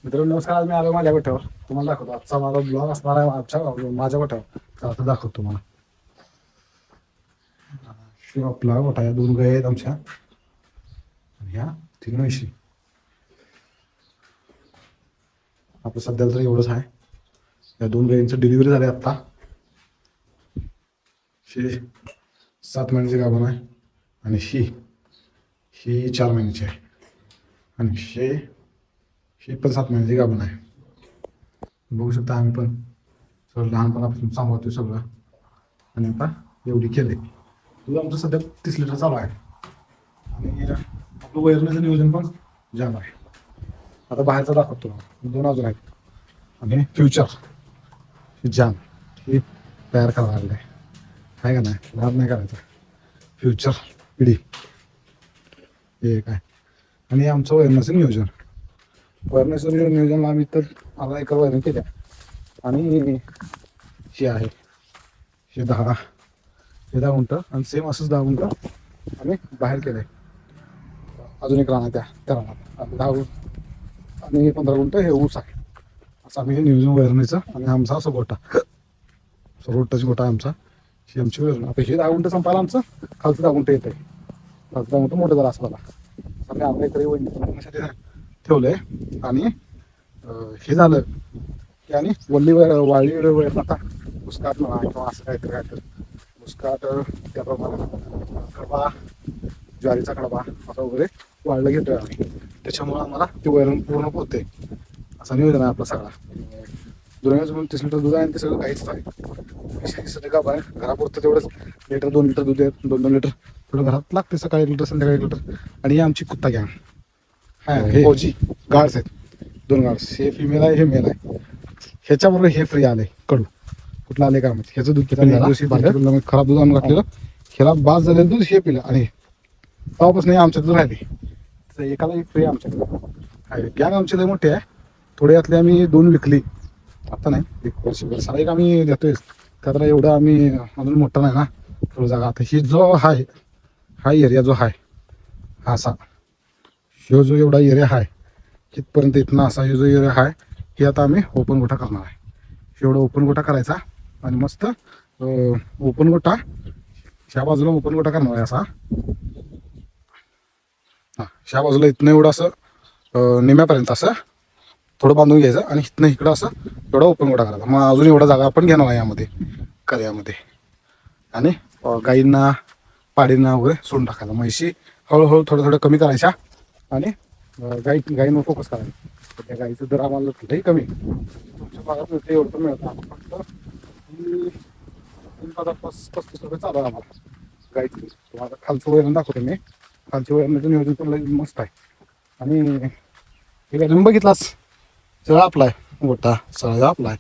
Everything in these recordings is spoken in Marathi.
मित्रांनो नमस्कार. आज मी आलो माझ्या गोठ्यावर. तुम्हाला दाखवतो आजचा माझा ब्लॉग असणार आहे माझ्या गोठ्यावर. तर आता दाखवतो तुम्हाला. आपला गोठा या 2 गायी आहेत आमच्या आणि ह्या 3 म्हशी. आपलं सध्याला तर एवढंच आहे. या 2 गायींचं डिलिव्हरी झाली आत्ता. 7 महिन्याची गाभण आहे आणि ही 4 महिन्याची आहे आणि ही पण 7 महिन्याची गाभण आहे. बघू शकता आम्ही पण सगळं लहानपणापासून सांभाळतोय सगळं आणि आता एवढी केले. तुझं आमचं सध्या 30 लिटर चालू आहे आणि आपलं वैरण्याचं नियोजन पण जाम आहे. आता बाहेरचा दाखवतो. 2 अजून आहेत आणि फ्युचर ही जाम ही तयार करायला लागलं आहे का नाही. लाभ नाही करायचा. फ्युचर पिढी हे काय आणि आमचं वैरण्याचं नियोजन. वैरण्याचं नियोजन आम्ही तर मला एका वैरण केल्या आणि हे आहे हे 10 गुंठ आणि सेम असंच 10 गुंठ आम्ही बाहेर केलंय. अजून एक राहणार त्या राहणार आणि 10 गुंठ आणि 15 गुंठ हे ऊस आहे. असं आम्ही हे नियोजन वैरणीचं आणि आमचा असं गोठा रोटाची गोठा आमचा. ही आमची वैरण. आता हे 10 गुंठ संपायला आमचं खालचं 10 गुंठ येत आहे. खालचं 10 गुंठ मोठं झालं असं मला आम्ही आपल्या इकडे वैरणीसाठी ठेवलंय आणि हे झालं की आणि वाळली वेळ आता मुस्काट म्हणा किंवा असं काहीतरी मुस्काट त्याप्रमाणे कडबा ज्वारीचा कडबा असा वगैरे वाळलं घेतोय आम्ही. त्याच्यामुळं आम्हाला ते वैरण पूर्ण पोहते असा नियोजन आहे आपला सगळा. दुनियाचं म्हणून 30 लिटर दूध आहे आणि ते सगळं काहीच आहे. का आहे घरापुरतं तेवढंच लिटर 2 लिटर दूध आहे. 2 लिटर थोडं घरात लागते. सकाळी 1 लिटर संध्याकाळी 1 लिटर. आणि ही आमची कुत्ता गॅंग हे फौजी गार्ड्स आहेत. 2 गार्ड्स. हे फिमेल आहे हे मेल आहे. ह्याच्याबरोबर हे फ्री आले कडू कुठलं आले का माहिती. ह्याचं दूध दिवशी खराब दूध आणून घातलेलं ह्याला बास झालेलं दूध हे पिलं आणि तेव्हापासून आमच्या दूध राहिले. एकाला एक फ्री आमच्याकडे. गॅंग आमची लय मोठी आहे. थोडे यातले आम्ही 2 विकली. आता नाही 1 वर्षभर सारा एक आम्ही देतोय. का तर एवढं आम्ही अजून मोठा नाही ना थोडं जागा. आता ही जो आहे हा एरिया जो आहे हा असा ह्यो जो एवढा एरिया आहे तिथपर्यंत इथनं असा हे जो एरिया आहे हे आता आम्ही ओपन गोठा करणार आहे. एवढं ओपन गोठा करायचा आणि मस्त ओपन गोठा ह्या बाजूला ओपन गोठा करणार आहे असा. हां ह्या बाजूला इथनं एवढं असं निम्यापर्यंत असं थोडं बांधून घ्यायचं आणि इथनं इकडं असं एवढा ओपन गोठा करायचा. मग अजून एवढा जागा आपण घेणार आहे यामध्ये कर्यामध्ये आणि गाईंना पाडींना वगैरे सोडून टाकायला. म्हशी हळूहळू थोडं कमी करायच्या आणि गाईंवर फोकस करायचा. त्या गाईचं दर आम्हाला लई कमी तुमच्या भागात मिळते एवढं पण मिळतं. फक्त 35 रुपये चालू आहे आम्हाला गाईचं. तुम्हाला खालचं वैरण दाखवतो मी. खालच्या वैरणाचं नियोजन पण लई मस्त आहे आणि हे काय तुम्ही बघितलाच सगळं आपला आहे गोठा सगळं आपला आहे.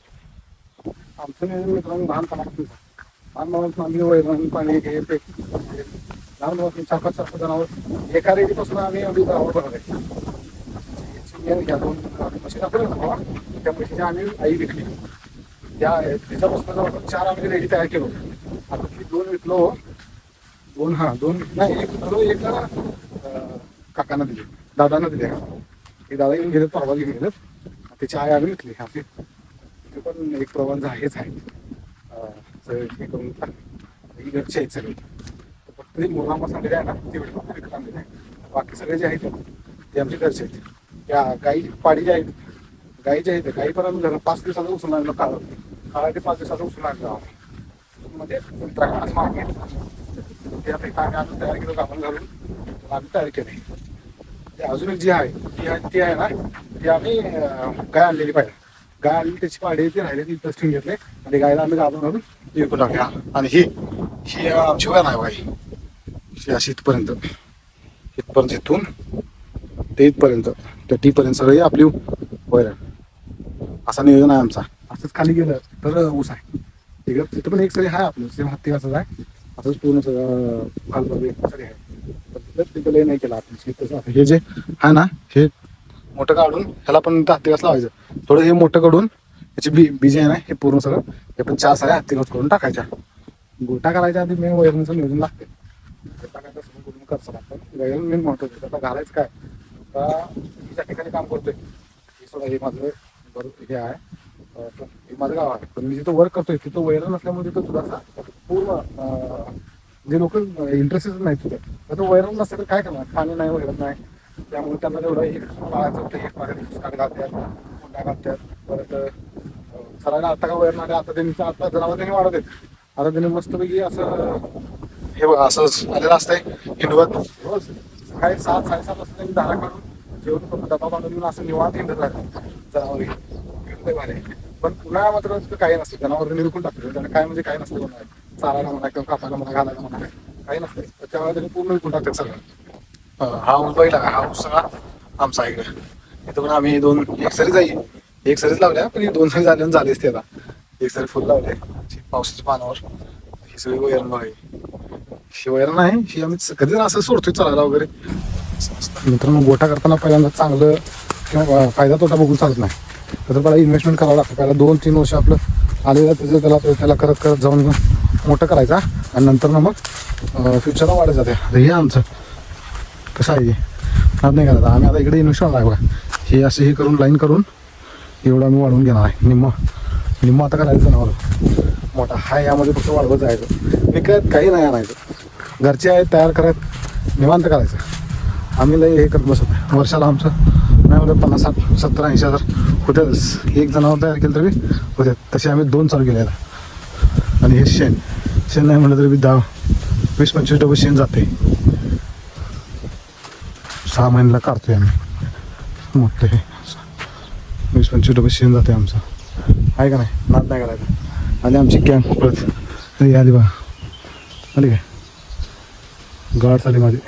आमचं नियोजन मित्रांनो लहानपणापासून आम्ही वैरण पाणी हे ते लहानपणापासून 4-5 जणांवर एका रेडीपासून आम्ही एवढी जनावर बनवले. घ्या 2 म्हशी दाखवल्या त्या म्हशीच्या आम्ही आई विकली. त्याच्यापासून जवळपास 4 आम्ही रेडी तयार केलो. आता ती 2 विकलो. 2 नाही एक काकांना दिले दादांना दिले. ते दादा घेऊन गेलेत परवा घेऊन गेलेत. त्याची आई आम्ही विकली. ते पण एक प्रमाण हेच आहे हे करून ही घरचे आहेत सगळे. फक्त ते मुलांना सांगलेले आहे ना तेवढे फक्त विकत आणलेले आहे. बाकी सगळे जे आहेत ते आमचे घरचे आहेत. त्या गाई पाडी ज्या आहेत गाई ज्या आहेत गाई पण आम्ही 5 दिवसाचा उचलून आणलं. काळा ते 5 दिवसाचा उचलून आणलं मध्ये मार्केट ते आता आम्ही अजून तयार केलं आपण घालून आम्ही तयार केले. ते अजून एक जी आहे ती आहे ना ती आम्ही गाय आणलेली पाहिजे. गाय आणली त्याची पाडी ती राहिली ती ठेवून घेतले आणि गायला आम्ही घालून विकून टाकल्या. आणि ही आमची वैरण आहे बाई. ही अशी इथपर्यंत इथून ते इथपर्यंत त्या टीपर्यंत सगळी आपली वैरण. असा नियोजन आहे आमचा. असंच खाली गेलं तर ऊस आहे. तिथं पण एक सरी आहे आपलं सेम हत्ती असंच आहे. असंच पूर्ण सगळं खालबाबी सरी आहे. तिथं लय नाही केलं आपण. हे जे आहे ना हे मोठं काढून ह्याला पण हत्ती घास लावायचं. थोडं हे मोठं काढून याची बीज आहे ना हे पूर्ण सगळं हे पण 4 साऱ्या हत्ती घास करून टाकायच्या. गोटा करायच्या आधी मेन वैरणीचं नियोजन लागते. गोटा काय तसं करून करतात आपण वैरण मेन महत्वाचं. आता घालायचं काय आता ज्या ठिकाणी काम करतोय सोडा हे माझं बरोबर हे आहे हे माझं गाव आहे. पण मी जिथं वर्क करतोय तिथं वैरण नसल्यामुळे तिथं दुधाचा पूर्ण जे लोक इंटरेस्टच नाही तिथे तर वैरण नसतं तर काय करणार, पाणी नाही वैरण नाही, त्यामुळे त्यांना तेवढं एक पाळायचं होतं, एक माझ्या काढ घालतात, मुंडा घालतात. परत सरायला आता का वैरण आले, आता त्यांनी आता जनावर त्यांनी वाढवत आहेत. आता त्यांनी मस्तपैकी असं हे बघा असंच आलेलं असतंय हिंडवत रोज सकाळी 7-7:30 वाजता त्यांनी दारा काढून जेवण करून डबा बांधून घेऊन असं निवांत हिंडत राहतात जनावर. पण उन्हाळा मात्र तिथं काही नसतं, जनावर निरकून टाकतो त्यांना काय म्हणजे काय नसतं उन्हाळ्यात, चारायला म्हणा किंवा कापायला म्हणा घालायला म्हणा काही नसतं. तर त्यावेळेला त्यांनी पूर्ण विकून टाकतात सगळं. हा ऊस बघितला का, हा ऊस सगळा आमचा इकडे. इथं पण आम्ही एक सरी जाईल, एक सरीच लावल्या पण 2 सरी झाल्यानं झालीच त्याला. एक सरी फुल लावले पावसाच्या पानावर. ही सगळी वैरण बघाय, ही वैरण नाही, ही आम्ही कधी असं सोडतोय चालायला वगैरे. मित्रांनो गोठा करताना पहिल्यांदा चांगलं किंवा फायदा तोटा बघून चालत नाही, तर मला इन्व्हेस्टमेंट करावं लागतं. पहिला 2-3 वर्ष आपलं आलेलं त्याचं त्याला करत जाऊन मोठं करायचा आणि नंतर ना मग फ्युचरला वाढत जाते. आता हे आमचं कसं आहे आज नाही करायचं, आम्ही आता इकडे इन्व्हेस्टमेंट आहे बघा. हे असं हे करून लाईन करून एवढं आम्ही वाढवून घेणार आहे. निम्म आता करायचं जनावर मोठा हा, यामध्ये फक्त वाढवत जायचं, विकत काही नाही आणायचं, घरचे आहेत तयार करत निवांत करायचं. आम्ही लय हे करत बसत नाही. वर्षाला आमचं नाही म्हणजे 50-60-70-80 हजार होत्याच, एक जनावर तयार केलं तरी होत्यात. तसे आम्ही 2 चालू केलेला. आणि हे शेण नाही म्हटलं तरी 10-20-25 डबे शेण जाते. 6 महिन्याला काढतोय आम्ही मोठं हे 20-25 डबे शेण जाते आमचं, आहे का नाही, नाद नाही करायचं. आणि आमची कॅम्प परत आली बघा, आली काय गाड चाली माझी.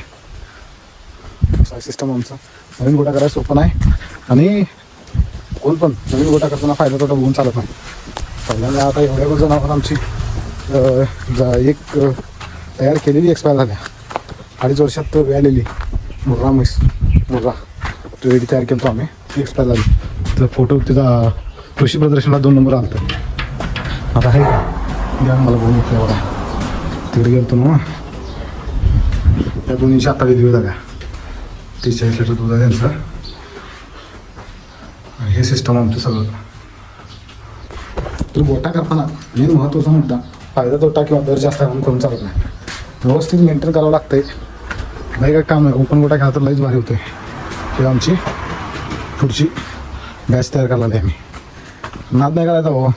असा सिस्टम आमचा. नवीन गोटा करायला सोपं नाही आणि कोण पण नवीन गोटा करताना फायदा तोटा बघून चालत नाही. पहिल्यांदा आता एवढ्या जनावर आमची एक तयार केलेली एक्सपायर झाल्या 2.5 वर्षात व्यालेली मुर्रा रेडी तयार केलं आम्ही, ती एक्सपायर झाली. त्याचा फोटो तिचा कृषी प्रदर्शनला 2 नंबर आला. आता आहे द्या मला बघून एवढा तिकडे गेलो ना, त्या दोन्हीची आता वेगळी जागा 43 लिटर दूध आहे त्यांचं. हे सिस्टम आमचं सगळं. तर गोटा करताना मेन महत्त्वाचा मुद्दा फायदा तोटा किंवा दर जास्त करून चालत नाही, व्यवस्थित मेंटेन करावं लागतंय. नाही काय काम आहे, ओपन गोटा घ्या तर लईच भारी होते. हे आमची पुढची बॅच तयार करायला आम्ही, नाद नाही करायचा भाऊ.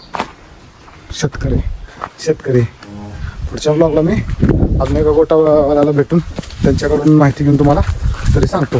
शेतकरी पुढच्या ब्लॉगला मी अजून एका गोटावाल्याला भेटून त्यांच्याकडून माहिती घेऊन तुम्हाला तरी सांगतो.